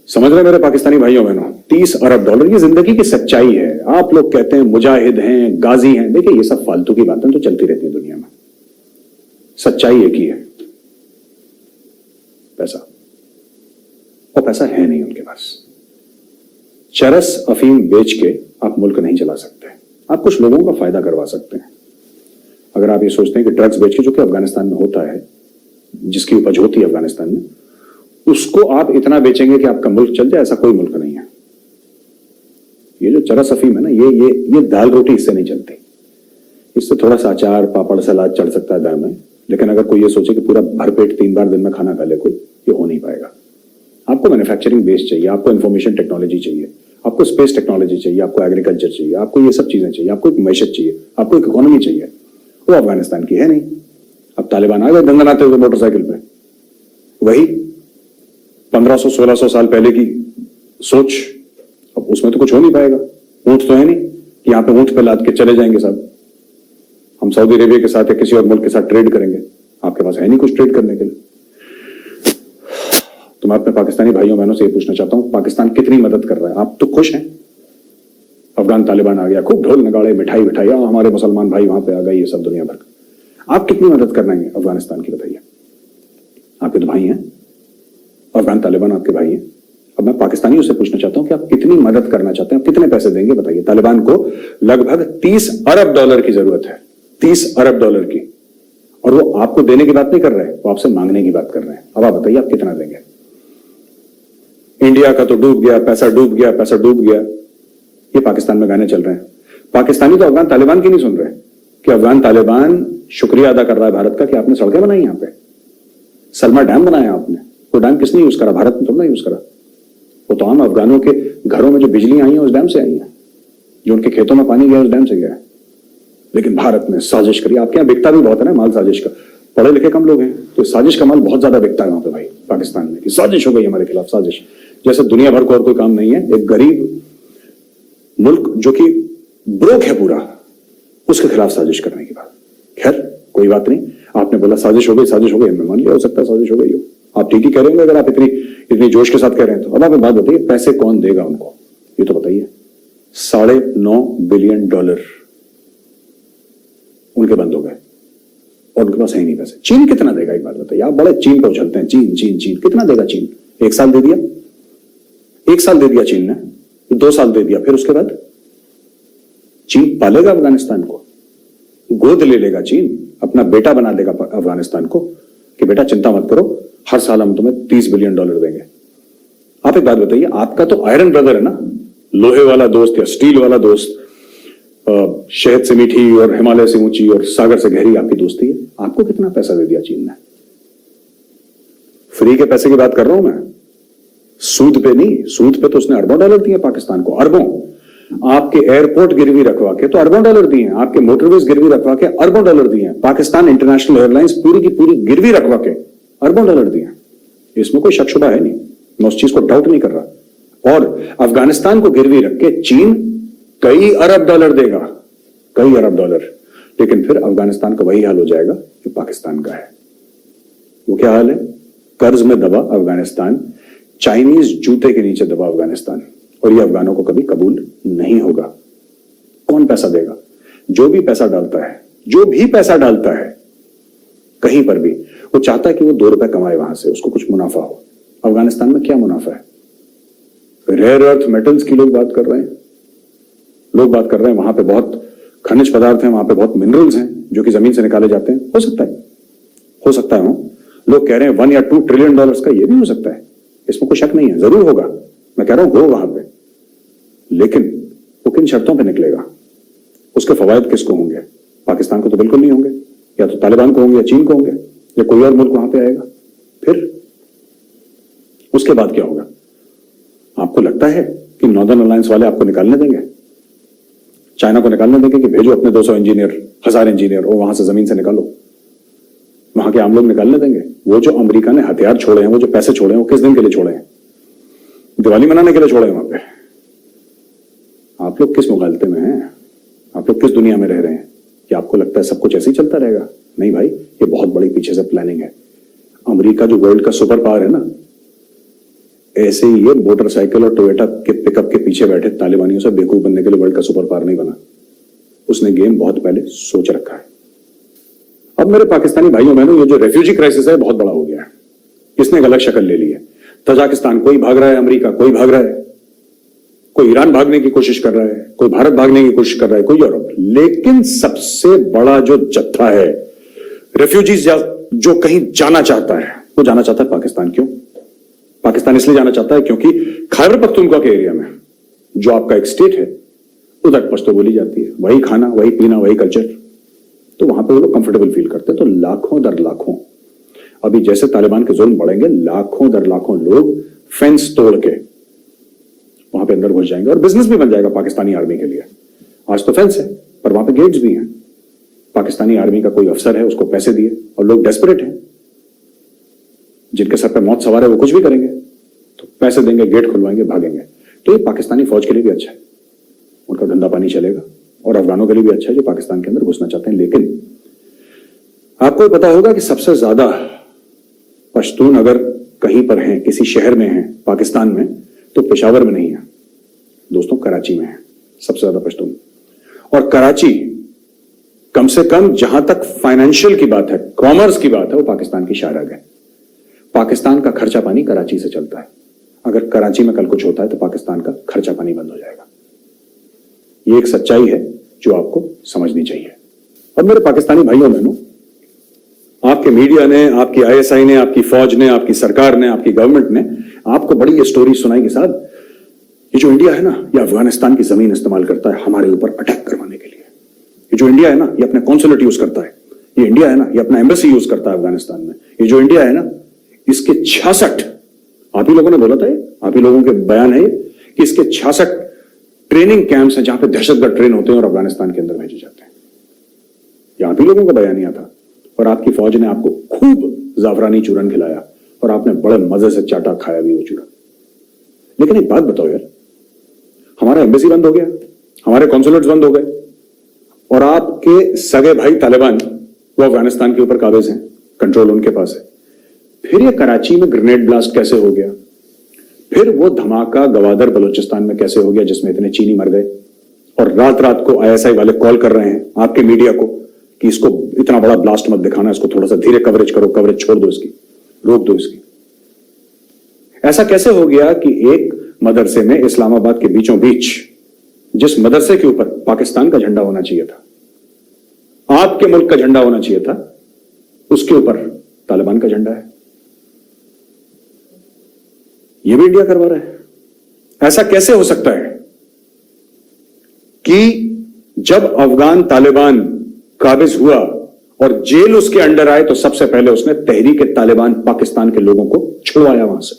समझ रहे मेरे पाकिस्तानी भाइयों बहनों? $30 अरब, ये जिंदगी की सच्चाई है। आप लोग कहते हैं मुजाहिद हैं, गाजी हैं, देखिए ये सब फालतू की बातें तो चलती रहती है दुनिया में। सच्चाई एक ही है, पैसा। और पैसा है नहीं उनके पास। चरस अफीम बेच के आप मुल्क नहीं चला सकते। आप कुछ लोगों का फायदा करवा सकते हैं। अगर आप ये सोचते हैं कि ड्रग्स बेच के, जो कि अफगानिस्तान में होता है, जिसकी उपज होती है अफगानिस्तान में, उसको आप इतना बेचेंगे कि आपका मुल्क चल जाए, ऐसा कोई मुल्क नहीं है। ये जो चरस अफीम है ना, ये दाल रोटी इससे नहीं चलती। इससे थोड़ा सा अचार, पापड़, सलाद चढ़ सकता है दाल में, लेकिन अगर कोई ये सोचे कि पूरा भरपेट 3 बार दिन में खाना खा ले कोई, ये हो नहीं पाएगा। आपको मैन्युफैक्चरिंग बेस चाहिए, आपको इंफॉर्मेशन टेक्नोलॉजी चाहिए, आपको स्पेस टेक्नोलॉजी चाहिए, आपको एग्रीकल्चर चाहिए, आपको ये सब चीजें चाहिए, आपको एक मैशत चाहिए, आपको एक इकोनॉमी चाहिए। वो अफगानिस्तान की है नहीं। अब तालिबान आ गए दंदनाते हुए मोटरसाइकिल पे, वही 1500-1600 साल पहले की सोच, अब उसमें तो कुछ हो नहीं पाएगा। ऊंट तो है नहीं कि यहां पे ऊंट पे लाद के चले जाएंगे साहब। हम सऊदी अरेबिया के साथ या किसी और मुल्क के साथ ट्रेड करेंगे, आपके पास है नहीं कुछ ट्रेड करने के लिए। तो मैं अपने पाकिस्तानी भाइयों बहनों से ये पूछना चाहता हूं, पाकिस्तान कितनी मदद कर रहा है? आप तो खुश हैं, अफगान तालिबान आ गया, खूब ढोल नगाड़े मिठाई मिठाई, हमारे मुसलमान भाई वहां पे आ गए, ये सब दुनिया भर। आप कितनी मदद कर रहे हैं अफगानिस्तान की, बताइए। आपके तो भाई हैं, अफगान तालिबान आपके भाई हैं। अब मैं पाकिस्तानियों से पूछना चाहता हूं कि आप कितनी मदद करना चाहते हैं, आप कितने पैसे देंगे, बताइए। तालिबान को लगभग 30 अरब डॉलर की जरूरत है, 30 अरब डॉलर की, और वो आपको देने की बात नहीं कर रहे हैं, वो आपसे मांगने की बात कर रहे हैं। अब आप बताइए आप कितना देंगे। इंडिया का तो डूब गया, पैसा डूब गया, पैसा डूब गया, ये पाकिस्तान में गाने चल रहे हैं। पाकिस्तानी तो अफगान तालिबान की नहीं सुन रहे कि अफगान तालिबान शुक्रिया अदा कर रहा है भारत का कि आपने सड़कें बनाई यहां पे, सलमा डैम बनाया आपने। वो डैम किसने यूज करा? भारत ने थोड़ा यूज करा। वो तो आम अफगानों के घरों में जो बिजली आई है उस डैम से आई है, जो उनके खेतों में पानी गया उस डैम से गया है। लेकिन भारत ने साजिश करी। आपके यहां बिकता भी बहुत है ना माल साजिश का, पढ़े लिखे कम लोग हैं, तो साजिश का माल बहुत ज्यादा बिकता है वहां पे भाई पाकिस्तान में, कि साजिश हो गई हमारे खिलाफ, साजिश। जैसे दुनिया भर को और कोई काम नहीं है, एक गरीब मुल्क जो कि ब्रोक है पूरा, उसके खिलाफ साजिश करने की बात। खैर कोई बात नहीं, आपने बोला साजिश हो गई, साजिश हो गई, मैं मान लिया, हो सकता है साजिश हो गई हो। आप ठीक ही कह रहे होंगे अगर आप इतनी जोश के साथ कह रहे हैं तो। अब आप एक बात बताइए, पैसे कौन देगा उनको, ये तो बताइए। 9.5 बिलियन डॉलर उनके बंद हो गए और उनके पास है ही नहीं पैसे। चीन कितना देगा, एक बात बताइए। आप बड़े चीन को उछलते हैं, चीन चीन चीन, कितना देगा चीन? 1 साल दे दिया, 1 साल दे दिया चीन ने, 2 साल दे दिया, फिर उसके बाद चीन पालेगा अफगानिस्तान को, गोद ले लेगा चीन, अपना बेटा बना देगा अफगानिस्तान को कि बेटा चिंता मत करो, हर साल हम तुम्हें 30 बिलियन डॉलर देंगे। आप एक बात बताइए, आपका तो आयरन ब्रदर है ना, लोहे वाला दोस्त या स्टील वाला दोस्त, शहद से मीठी और हिमालय से ऊंची और सागर से गहरी आपकी दोस्ती है। आपको कितना पैसा दे दिया चीन ने? फ्री के पैसे की बात कर रहा हूं मैं, सूद पे नहीं। सूद पे तो उसने अरबों डॉलर दिए पाकिस्तान को, अरबों। आपके एयरपोर्ट गिरवी रखवा के तो अरबों डॉलर दिए, आपके मोटरवेज गिरवी रखवा के अरबों डॉलर दिए, पाकिस्तान इंटरनेशनल एयरलाइंस पूरी की पूरी गिरवी रखवा के अरबों डॉलर दिए। इसमें कोई शक शुबा है नहीं, मैं उस चीज को डाउट नहीं कर रहा। और अफगानिस्तान को गिरवी रख के चीन कई अरब डॉलर देगा, कई अरब डॉलर, लेकिन फिर अफगानिस्तान का वही हाल हो जाएगा जो पाकिस्तान का है। वो क्या हाल है? कर्ज में दबा अफगानिस्तान, चाइनीज जूते के नीचे दबा अफगानिस्तान, और ये अफगानों को कभी कबूल नहीं होगा। कौन पैसा देगा? जो भी पैसा डालता है, जो भी पैसा डालता है कहीं पर भी, वो चाहता है कि वो 2 रुपए कमाए वहां से, उसको कुछ मुनाफा हो। अफगानिस्तान में क्या मुनाफा है? रेयर अर्थ मेटल्स की लोग बात कर रहे हैं, लोग बात कर रहे हैं वहां पे बहुत खनिज पदार्थ हैं, वहां पे बहुत मिनरल्स हैं जो कि जमीन से निकाले जाते हैं। हो सकता है हो। लोग कह रहे हैं 1 या 2 ट्रिलियन डॉलर्स का, ये भी हो सकता है, इसमें कोई शक नहीं है, जरूर होगा। मैं कह रहा हूं हो वहां पे, लेकिन वो किन शर्तों पे निकलेगा? उसके फवायद किसको होंगे? पाकिस्तान को तो बिल्कुल नहीं होंगे, या तो तालिबान को होंगे, या चीन को होंगे, या कोई और मुल्क वहां पे आएगा। फिर उसके बाद क्या होगा? आपको लगता है कि नॉर्दर्न अलायंस वाले आपको निकालने देंगे? चाइना को निकालने देंगे कि भेजो अपने 200 इंजीनियर, 1000 इंजीनियर, और वहां से जमीन से निकालो? वहां के आम लोग निकालने देंगे? वो जो अमेरिका ने हथियार छोड़े हैं, वो जो पैसे छोड़े हैं, वो किस दिन के लिए छोड़े हैं? दिवाली मनाने के लिए छोड़े हैं वहां पे? आप लोग किस मुगालते में हैं? आप लोग किस दुनिया में रह रहे हैं कि आपको लगता है सब कुछ ऐसे ही चलता रहेगा? नहीं भाई, ये बहुत बड़ी पीछे से प्लानिंग है। अमेरिका जो वर्ल्ड का सुपर पावर है ना, ऐसे ही ये मोटरसाइकिल और टोयोटा के पिकअप के पीछे बैठे तालिबानियों से बेवकूफ बनने के लिए वर्ल्ड का सुपर पावर नहीं बना। उसने गेम बहुत पहले सोच रखा है। अब मेरे पाकिस्तानी भाइयों बहनों, ये जो रेफ्यूजी क्राइसिस है बहुत बड़ा हो गया है, इसने एक अलग शक्ल ले ली है। तजाकिस्तान कोई भाग रहा है, अमेरिका कोई भाग रहा है, कोई ईरान भागने की कोशिश कर रहा है, कोई भारत भागने की कोशिश कर रहा है, कोई यूरोप। लेकिन सबसे बड़ा जो जत्था है रेफ्यूजीज जो कहीं जाना चाहता है, वो जाना चाहता है पाकिस्तान। क्यों? पाकिस्तान इसलिए जाना चाहता है क्योंकि खैबर पख्तूनख्वा के एरिया में, जो आपका एक स्टेट है, उधर पश्तो बोली जाती है, वही खाना, वही पीना, वही कल्चर, तो वहां पे वो लोग कंफर्टेबल फील करते हैं। तो लाखों दर लाखों, अभी जैसे तालिबान के जुल्म बढ़ेंगे, लाखों दर लाखों लोग फेंस तोड़ के वहां पे अंदर घुस जाएंगे, और बिजनेस भी बन जाएगा पाकिस्तानी आर्मी के लिए। आज तो फेंस है, पर वहां पे गेट्स भी हैं। पाकिस्तानी आर्मी का कोई अफसर है, उसको पैसे दिए, और लोग डेस्परेट हैं, जिनके सर पे मौत सवार है, वो कुछ भी करेंगे। पैसे देंगे, गेट खुलवाएंगे, भागेंगे। तो ये पाकिस्तानी फौज के लिए भी अच्छा है, उनका धंधा पानी चलेगा, और अफगानों के लिए भी अच्छा है जो पाकिस्तान के अंदर घुसना चाहते हैं। लेकिन आपको पता होगा कि सबसे ज्यादा पश्तून अगर कहीं पर हैं, किसी शहर में हैं पाकिस्तान में, तो पेशावर में नहीं है दोस्तों, कराची में है सबसे ज्यादा पश्तून। और कराची कम से कम जहां तक फाइनेंशियल की बात है, कॉमर्स की बात है, वो पाकिस्तान की शाहराग है। पाकिस्तान का खर्चा पानी कराची से चलता है। अगर कराची में कल कुछ होता है तो पाकिस्तान का खर्चा पानी बंद हो जाएगा। ये एक सच्चाई है जो आपको समझनी चाहिए। अब मेरे पाकिस्तानी भाइयों बहनों, आपके मीडिया ने, आपकी आईएसआई ने, आपकी फौज ने, आपकी सरकार ने, आपकी गवर्नमेंट ने आपको बड़ी ये स्टोरी सुनाई कि साहब ये जो इंडिया है ना, ये अफगानिस्तान की जमीन इस्तेमाल करता है हमारे ऊपर अटैक करवाने के लिए। ये जो इंडिया है ना, ये अपने कॉन्सुलेट यूज करता है। ये इंडिया है ना, ये अपना एम्बेसी यूज करता है अफगानिस्तान में। ये जो इंडिया है ना, इसके 66, आप ही लोगों ने बोला था, आप ही लोगों के बयान है कि इसके 66 ट्रेनिंग कैंप्स हैं जहां पे दहशतगर्द ट्रेन होते हैं और अफगानिस्तान के अंदर भेजे जाते हैं। ये आप ही लोगों का बयान ही था। और आपकी फौज ने आपको खूब जाफरानी चूरन खिलाया और आपने बड़े मजे से चाटा खाया भी वो चूरन। लेकिन एक बात बताओ यार, हमारा एम्बेसी बंद हो गया, हमारे कॉन्सुलेट्स बंद हो गए, और आपके सगे भाई तालिबान वो अफगानिस्तान के ऊपर काबिज हैं, कंट्रोल उनके पास है। फिर ये कराची में ग्रेनेड ब्लास्ट कैसे हो गया? फिर वो धमाका गवादर बलूचिस्तान में कैसे हो गया जिसमें इतने चीनी मर गए? और रात रात को आईएसआई वाले कॉल कर रहे हैं आपके मीडिया को कि इसको इतना बड़ा ब्लास्ट मत दिखाना, इसको थोड़ा सा धीरे कवरेज करो, कवरेज छोड़ दो, इसकी रोक दो इसकी। ऐसा कैसे हो गया कि एक मदरसे में इस्लामाबाद के बीचों बीच, जिस मदरसे के ऊपर पाकिस्तान का झंडा होना चाहिए था, आपके मुल्क का झंडा होना चाहिए था, उसके ऊपर तालिबान का झंडा है? यह भी इंडिया करवा रहा है। ऐसा कैसे हो सकता है कि जब अफगान तालिबान काबिज हुआ और जेल उसके अंडर आए तो सबसे पहले उसने तहरीक तालिबान पाकिस्तान के लोगों को छुड़वाया वहां से?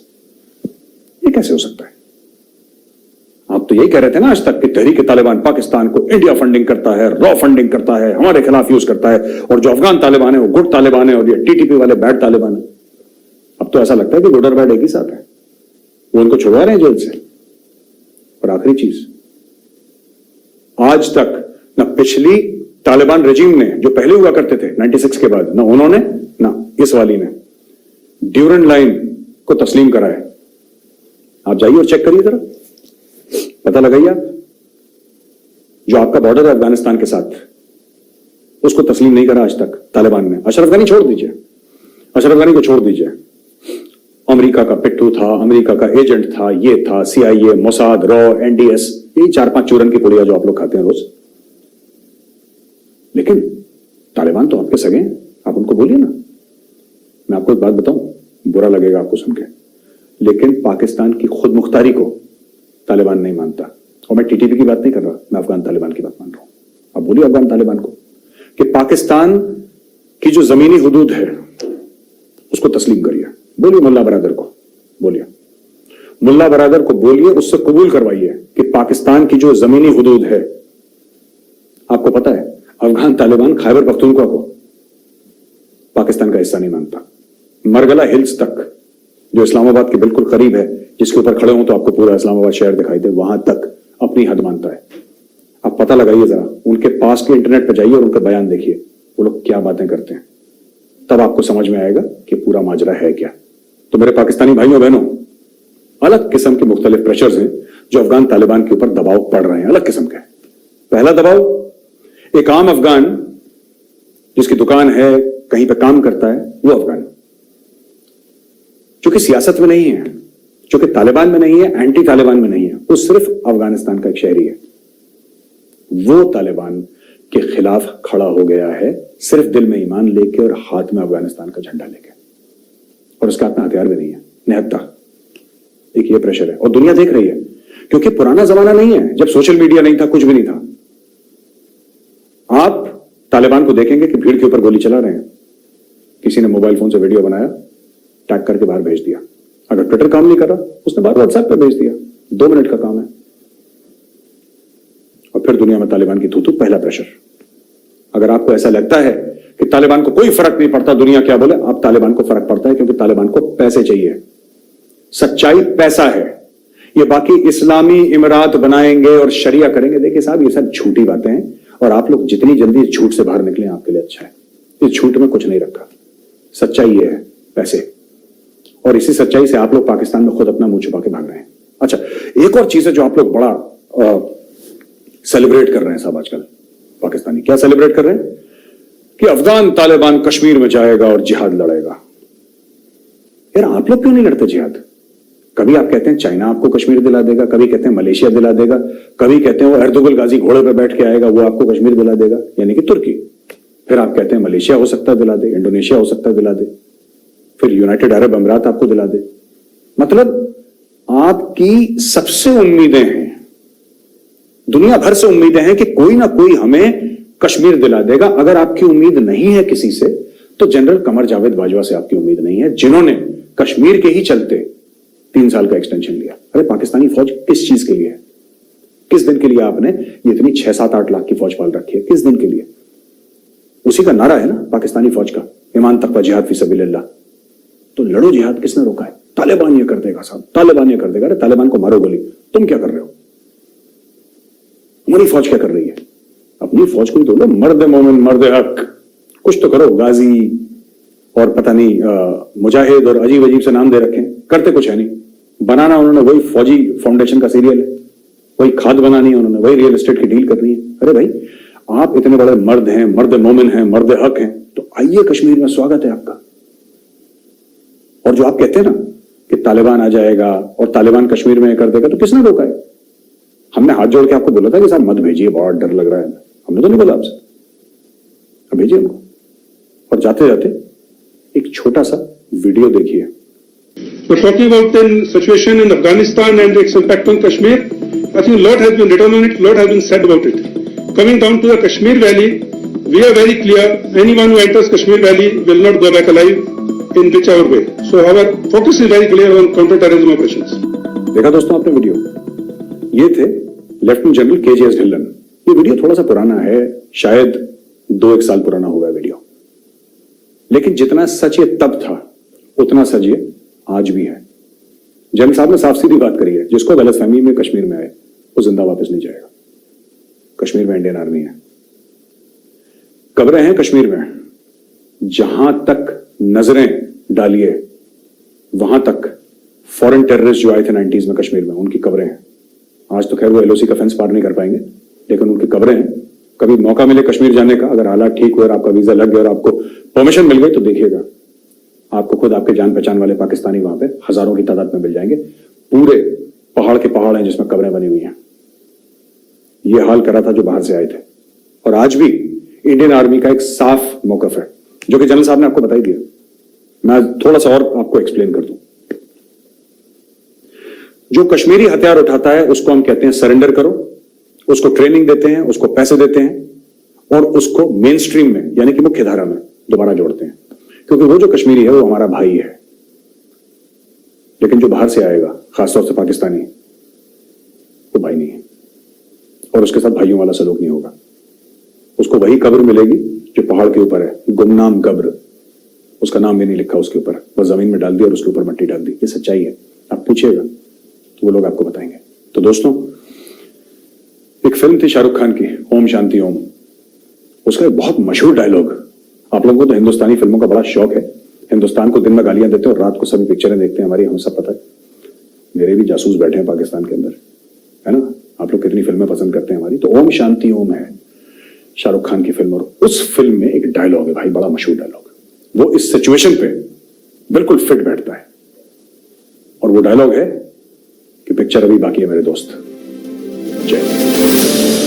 ये कैसे हो सकता है? आप तो यही कह रहे थे ना आज तक कि तहरीक तालिबान पाकिस्तान को इंडिया फंडिंग करता है, रॉ फंडिंग करता है, हमारे खिलाफ यूज करता है, और जो अफगान तालिबान है वो गुड तालिबान है और ये टीटीपी वाले बैड तालिबान है। अब तो ऐसा लगता है कि गुड और बैड एक ही साथ है। वो उनको छुड़वा रहे हैं जेल से। और आखिरी चीज, आज तक ना पिछली तालिबान रजीम ने, जो पहले हुआ करते थे 96 के बाद, ना उन्होंने ना इस वाली ने ड्यूरेंट लाइन को तस्लीम करा है। आप जाइए और चेक करिए जरा, पता लगाइए आप। जो आपका बॉर्डर है अफगानिस्तान के साथ, उसको तस्लीम नहीं करा आज तक तालिबान ने। अशरफ गनी छोड़ दीजिए, अशरफ गनी को छोड़ दीजिए, अमेरिका का पिट्ठू था, अमेरिका का एजेंट था, ये था, सीआईए, मोसाद, रॉ, एनडीएस, यही 4-5 चूरन की पुड़िया जो आप लोग खाते हैं रोज। लेकिन तालिबान तो आपके सगे हैं, आप उनको बोलिए ना। मैं आपको एक बात बताऊं, बुरा लगेगा आपको सुन के, लेकिन पाकिस्तान की खुद मुख्तारी को तालिबान नहीं मानता। और मैं टीटीपी की बात नहीं कर रहा, मैं अफगान तालिबान की बात मान रहा हूं। अब बोलिए अफगान तालिबान को कि पाकिस्तान की जो जमीनी हुदूद है उसको तस्लीम करिए। बोलिए मुल्ला बरादर को, बोलिए मुल्ला बरादर को, बोलिए उससे कबूल करवाइए कि पाकिस्तान की जो जमीनी हुदूद है, आपको पता है अफगान तालिबान खैबर पख्तूनख्वा को पाकिस्तान का हिस्सा नहीं मानता। मरगला हिल्स तक, जो इस्लामाबाद के बिल्कुल करीब है, जिसके ऊपर खड़े हो तो आपको पूरा इस्लामाबाद शहर दिखाई दे, वहां तक अपनी हद मानता है। आप पता लगाइए जरा, उनके पास के इंटरनेट पर जाइए और उनका बयान देखिए, वो लोग क्या बातें करते हैं, तब आपको समझ में आएगा कि पूरा माजरा है क्या। तो मेरे पाकिस्तानी भाइयों बहनों, अलग किस्म के मुख्तलिफ प्रेशर्स हैं जो अफगान तालिबान के ऊपर दबाव पड़ रहे हैं, अलग किस्म के। पहला दबाव, एक आम अफगान जिसकी दुकान है, कहीं पे काम करता है, वो अफगान जो कि सियासत में नहीं है, जो कि तालिबान में नहीं है, एंटी तालिबान में नहीं है, वो सिर्फ अफगानिस्तान का एक शहरी है। वो तालिबान के खिलाफ खड़ा हो गया है, सिर्फ दिल में ईमान लेके और हाथ में अफगानिस्तान का झंडा लेके, और उसका अपना हथियार भी नहीं है, निहत्ता। एक ये प्रेशर है और दुनिया देख रही है, क्योंकि पुराना जमाना नहीं है जब सोशल मीडिया नहीं था, कुछ भी नहीं था। आप तालिबान को देखेंगे कि भीड़ के ऊपर गोली चला रहे हैं, किसी ने मोबाइल फोन से वीडियो बनाया, टैग करके बाहर भेज दिया। अगर ट्विटर काम नहीं कर रहा, उसने बाहर व्हाट्सएप पे भेज दिया, 2 मिनट का काम है। और फिर दुनिया में तालिबान की थूथू, पहला प्रेशर। अगर आपको ऐसा लगता है कि तालिबान को कोई फर्क नहीं पड़ता दुनिया क्या बोले, आप तालिबान को फर्क पड़ता है, क्योंकि तालिबान को पैसे चाहिए। सच्चाई पैसा है। ये बाकी इस्लामी इमारात बनाएंगे और शरिया करेंगे, देखिए साहब ये सब झूठी बातें हैं, और आप लोग जितनी जल्दी इस झूठ से बाहर निकलें आपके लिए अच्छा है। इस झूठ में कुछ नहीं रखा, सच्चाई ये है पैसे, और इसी सच्चाई से आप लोग पाकिस्तान में खुद अपना मुंह छुपा के भाग रहे हैं। अच्छा, एक और चीज है जो आप लोग बड़ा सेलिब्रेट कर रहे हैं साहब आजकल पाकिस्तानी। क्या सेलिब्रेट कर रहे हैं? कि अफगान तालिबान कश्मीर में जाएगा और जिहाद लड़ेगा। यार आप लोग क्यों नहीं लड़ते जिहाद? कभी आप कहते हैं चाइना आपको कश्मीर दिला देगा, कभी कहते हैं मलेशिया दिला देगा, कभी कहते हैं वो अर्दुगल गाजी घोड़े पर बैठ के आएगा वो आपको कश्मीर दिला देगा, यानी कि तुर्की। फिर आप कहते हैं मलेशिया हो सकता है दिला दे, इंडोनेशिया हो सकता है दिला दे, फिर यूनाइटेड अरब अमीरात आपको दिला दे। मतलब आपकी सबसे उम्मीदें हैं, दुनिया भर से उम्मीदें हैं कि कोई ना कोई हमें कश्मीर दिला देगा। अगर आपकी उम्मीद नहीं है किसी से, तो जनरल कमर जावेद बाजवा से आपकी उम्मीद नहीं है, जिन्होंने कश्मीर के ही चलते 3 साल का एक्सटेंशन लिया। अरे पाकिस्तानी फौज किस चीज के लिए है? किस दिन के लिए आपने ये इतनी 6-7-8 लाख की फौज पाल रखी है? किस दिन के लिए? उसी का नारा है ना पाकिस्तानी फौज का, ईमान तक जिहाद फी सबीलिल्लाह। तो लड़ो जिहाद, किसने रोका है? तालिबान ये कर देगा साहब, तालिबान ये कर देगा। अरे तालिबान को मारो गोली, तुम क्या कर रहे हो? हमारी फौज क्या कर रही है? अपनी फौज को ही तो लो, मर्द मोमिन मर्द हक, कुछ तो करो। गाजी और पता नहीं मुजाहिद और अजीब अजीब से नाम दे रखे, करते कुछ है नहीं। बनाना उन्होंने वही फौजी फाउंडेशन का सीरियल है, वही खाद बनानी है उन्होंने, वही रियल एस्टेट की डील करनी है। अरे भाई आप इतने बड़े मर्द हैं, मर्द मोमिन हैं, मर्द हक हैं, तो आइए कश्मीर में, स्वागत है आपका। और जो आप कहते हैं ना कि तालिबान आ जाएगा और तालिबान कश्मीर में कर देगा, तो किसने रोका है? हमने हाथ जोड़ के आपको बोला था कि साहब मत भेजिए, बहुत डर लग रहा है। हमने तो नहीं बोला आपसे, अब भेजिए हमको। और जाते जाते एक छोटा सा वीडियो देखिए। We're talking about the situation in Afghanistan and its impact on Kashmir. I think a lot has been written on it, a lot has been said about it. Coming down to the Kashmir Valley, we are very clear, anyone who enters Kashmir Valley will not go back alive in whichever way. So our focus is very clear on counter-terrorism operations. देखा दोस्तों आपने video? ये थे lieutenant general KJS Dhillon. ये video थोड़ा सा पुराना है, शायद 2-1 साल पुराना होगा वीडियो, लेकिन जितना सच ये तब था उतना सच ये आज भी है। जनरल साहब ने साफ सीधी बात करी है, जिसको गलतफहमी में कश्मीर में आए वो जिंदा वापस नहीं जाएगा। कश्मीर में इंडियन आर्मी है, कब्रें हैं कश्मीर में, जहां तक नजरें डालिए वहां तक फॉरेन टेररिस्ट जो आए थे 90s में कश्मीर में, उनकी कब्रें हैं। आज तो खैर वो LOC का फेंस पार नहीं कर पाएंगे, लेकिन उनकी कब्रें हैं। कभी मौका मिले कश्मीर जाने का, अगर हालात ठीक हुए और आपका वीजा लग गया और आपको परमिशन मिल गई, तो देखिएगा आपको खुद आपके जान पहचान वाले पाकिस्तानी वहां पे हजारों की तादाद में मिल जाएंगे। पूरे पहाड़ के पहाड़ हैं जिसमें कब्रें बनी हुई हैं। ये हाल करा था जो बाहर से आए थे। और आज भी इंडियन आर्मी का एक साफ मौकफ है, जो कि जनरल साहब ने आपको बता ही दिया। मैं थोड़ा सा और आपको एक्सप्लेन कर दूं। जो कश्मीरी हथियार उठाता है उसको हम कहते हैं सरेंडर करो, उसको ट्रेनिंग देते हैं, उसको पैसे देते हैं और उसको मेन स्ट्रीम में यानी कि मुख्य धारा में दोबारा जोड़ते हैं, क्योंकि वो जो कश्मीरी है वो हमारा भाई है। लेकिन जो बाहर से आएगा, खासतौर से पाकिस्तानी, वो भाई नहीं है और उसके साथ भाइयों वाला सलूक नहीं होगा। उसको वही कब्र मिलेगी जो पहाड़ के ऊपर है, गुमनाम कब्र, उसका नाम भी नहीं लिखा उसके ऊपर, बस जमीन में डाल दी और उसके ऊपर मिट्टी डाल दी। ये सच्चाई है, आप पूछिएगा तो वो लोग आपको बताएंगे। तो दोस्तों, एक फिल्म थी शाहरुख खान की, ओम शांति ओम, उसका एक बहुत मशहूर डायलॉग, आप लोगों को तो हिंदुस्तानी फिल्मों का बड़ा शौक है, हिंदुस्तान को दिन में गालियां देते हैं और रात को सभी पिक्चरें देखते हैं हमारी, हमें सब पता है। मेरे भी जासूस बैठे हैं पाकिस्तान के अंदर, है ना, आप लोग कितनी फिल्में पसंद करते हैं हमारी। तो ओम शांति ओम है शाहरुख खान की फिल्म, और उस फिल्म में एक डायलॉग है भाई, बड़ा मशहूर डायलॉग, वो इस सिचुएशन पे बिल्कुल फिट बैठता है। और वो डायलॉग है कि पिक्चर अभी बाकी है मेरे दोस्त। जय हिंद।